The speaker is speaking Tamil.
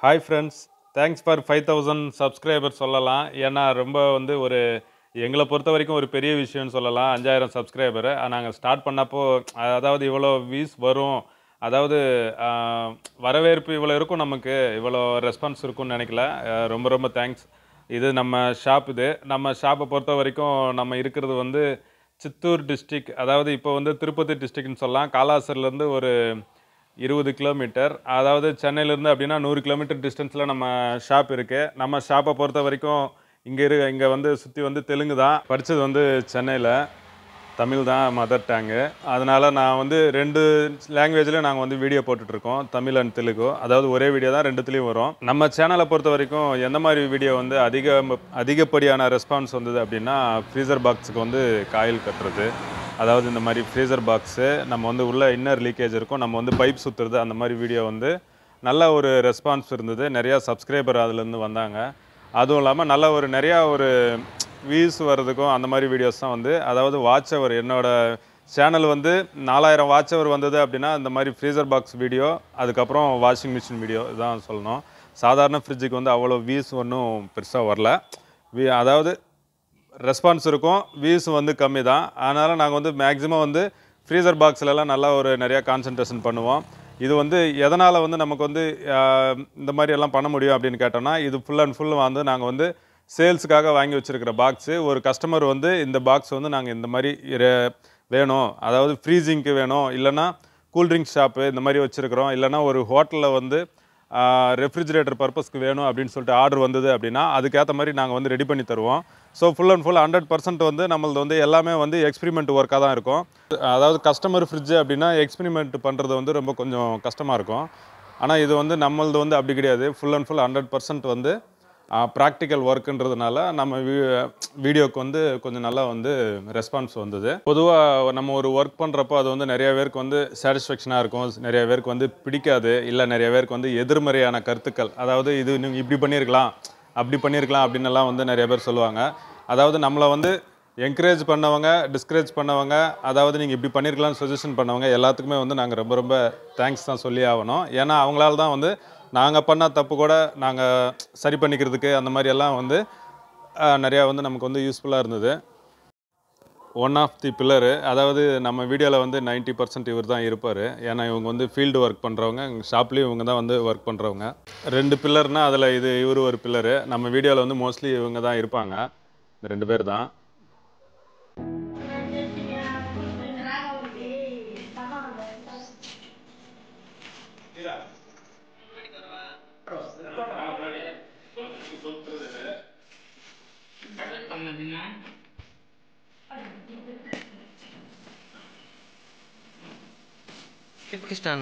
Hi friends, thanks for 5000 subscriber சொல்லலாம். ஏன்னா ரொம்ப வந்து ஒரு எங்களை பொறுத்த வரைக்கும் ஒரு பெரிய விஷயம்னு சொல்லலாம். 5000 சப்ஸ்கிரைபரு நாங்கள் ஸ்டார்ட் பண்ணப்போ அதாவது இவ்வளோ வியூஸ் வரும், அதாவது வரவேற்பு இவ்வளோ இருக்கும், நமக்கு இவ்வளோ ரெஸ்பான்ஸ் இருக்கும்னு நினைக்கல. ரொம்ப ரொம்ப தேங்க்ஸ். இது நம்ம ஷாப். இது நம்ம ஷாப்பை பொறுத்த வரைக்கும் நம்ம இருக்கிறது வந்து சித்தூர் டிஸ்ட்ரிக், அதாவது இப்போ வந்து திருப்பதி டிஸ்ட்ரிக்ட்னு சொல்லலாம். காலாசர்லேருந்து ஒரு 20 கிலோமீட்டர், அதாவது சென்னையிலேருந்து அப்படின்னா 100 கிலோமீட்டர் டிஸ்டன்ஸில் நம்ம ஷாப் இருக்குது. நம்ம ஷாப்பை பொறுத்த வரைக்கும் இங்கே வந்து சுற்றி வந்து தெலுங்கு தான். படித்தது வந்து சென்னையில், தமிழ் தான் மதர் டேங்கு. அதனால் நான் வந்து 2 லாங்குவேஜ்லேயும் நாங்கள் வந்து வீடியோ போட்டுட்ருக்கோம், தமிழ் அண்ட் தெலுங்கு. அதாவது ஒரே வீடியோ தான் 2துலேயும் வரும். நம்ம சேனலை பொறுத்த வரைக்கும் எந்த மாதிரி வீடியோ வந்து அதிகப்படியான ரெஸ்பான்ஸ் வந்தது அப்படின்னா, ஃப்ரீசர் பாக்ஸுக்கு வந்து காயில் கட்டுறது. அதாவது இந்த மாதிரி ஃப்ரீசர் பாக்ஸு நம்ம வந்து உள்ள இன்னர் லீக்கேஜ் இருக்கும், நம்ம வந்து பைப் சுற்றுறது, அந்த மாதிரி வீடியோ வந்து நல்ல ஒரு ரெஸ்பான்ஸ் இருந்தது. நிறையா சப்ஸ்கிரைபர் அதுலேருந்து வந்தாங்க. அதுவும் இல்லாமல் நல்ல ஒரு நிறையா ஒரு வியூஸ் வர்றதுக்கும் அந்த மாதிரி வீடியோஸ் தான் வந்து, அதாவது வாட்ச் அவர் என்னோடய சேனல் வந்து 4000 வாட்ச் அவர் வந்தது அப்படின்னா இந்த மாதிரி ஃப்ரீசர் பாக்ஸ் வீடியோ, அதுக்கப்புறம் வாஷிங் மிஷின் வீடியோ இதான் சொல்லணும். சாதாரண ஃப்ரிட்ஜுக்கு வந்து அவ்வளோ வியூஸ் ஒன்றும் பெருசாக வரல. அதாவது ரெஸ்பான்ஸ் இருக்கும், வியூஸ் வந்து கம்மி தான். அதனால் நாங்கள் வந்து மேக்ஸிமம் வந்து ஃப்ரீசர் பாக்ஸ்லலாம் நல்லா ஒரு நிறையா கான்சன்ட்ரேஷன் பண்ணுவோம். இது வந்து எதனால் வந்து நமக்கு வந்து இந்த மாதிரி எல்லாம் பண்ண முடியும் அப்படின்னு கேட்டோம்னா, இது ஃபுல் அண்ட் ஃபுல் வந்து நாங்கள் வந்து சேல்ஸுக்காக வாங்கி வச்சுருக்கிற பாக்ஸு. ஒரு கஸ்டமர் வந்து இந்த பாக்ஸ் வந்து நாங்கள் இந்த மாதிரி வேணும், அதாவது ஃப்ரீசிங்க்கு வேணும், இல்லைனா கூல்ட்ரிங்க்ஸ் ஷாப்பு இந்த மாதிரி வச்சுருக்கிறோம், இல்லைனா ஒரு ஹோட்டலில் வந்து ரெஃப்ரிஜிரேட்டர் பர்பஸ்க்கு வேணும் அப்படின்னு சொல்லிட்டு ஆர்டர் வந்தது அப்படின்னா அதுக்கேற்ற மாதிரி நாங்கள் வந்து ரெடி பண்ணி தருவோம். ஸோ ஃபுல் அண்ட் ஃபுல் 100% வந்து நம்மளது வந்து எல்லாமே வந்து எக்ஸ்பிரிமெண்ட் ஒர்க்காக தான் இருக்கும். அதாவது கஸ்டமர் ஃப்ரிட்ஜு அப்படின்னா எக்ஸ்பிரிமெண்ட் பண்ணுறது வந்து ரொம்ப கொஞ்சம் கஷ்டமாக இருக்கும். ஆனால் இது வந்து நம்மளது வந்து அப்படி கிடையாது. ஃபுல் அண்ட் ஃபுல் 100% வந்து ப்ராக்டிக்கல் ஒர்க்குன்றதுனால நம்ம வீடியோவுக்கு வந்து கொஞ்சம் நல்லா வந்து ரெஸ்பான்ஸ் வந்தது. பொதுவாக நம்ம ஒரு ஒர்க் பண்ணுறப்போ அது வந்து நிறைய பேருக்கு வந்து சாட்டிஸ்ஃபேக்ஷனாக இருக்கும், நிறைய பேருக்கு வந்து பிடிக்காது, இல்லை நிறைய பேருக்கு வந்து எதிர்மறையான கருத்துக்கள், அதாவது இது நீங்கள் இப்படி பண்ணியிருக்கலாம், அப்படி பண்ணியிருக்கலாம் அப்படின்னு எல்லாம் வந்து நிறைய பேர் சொல்லுவாங்க. அதாவது நம்மளை வந்து என்கரேஜ் பண்ணவங்க, டிஸ்கரேஜ் பண்ணவங்க, அதாவது நீங்கள் இப்படி பண்ணியிருக்கலாம்னு சஜஷன் பண்ணவங்க எல்லாத்துக்குமே வந்து நாங்கள் ரொம்ப ரொம்ப தேங்க்ஸ் தான் சொல்லி ஆகணும். ஏன்னா அவங்களால தான் வந்து நாங்கள் பண்ண தப்பு கூட நாங்கள் சரி பண்ணிக்கிறதுக்கு அந்த மாதிரி எல்லாம் வந்து நிறையா வந்து நமக்கு வந்து யூஸ்ஃபுல்லாக இருந்தது. ஒன் ஆஃப் தி பில்லரு, அதாவது நம்ம வீடியோவில் வந்து 90% இவர் தான் இருப்பார். ஏன்னா இவங்க வந்து ஃபீல்டு ஒர்க் பண்ணுறவங்க, எங்கள் ஷாப்லேயும் இவங்க தான் வந்து ஒர்க் பண்ணுறவங்க. 2 பில்லர்னால் அதில் இவர் ஒரு பில்லரு. நம்ம வீடியோவில் வந்து மோஸ்ட்லி இவங்க தான் இருப்பாங்க, இந்த 2 பேர் தான். Krishna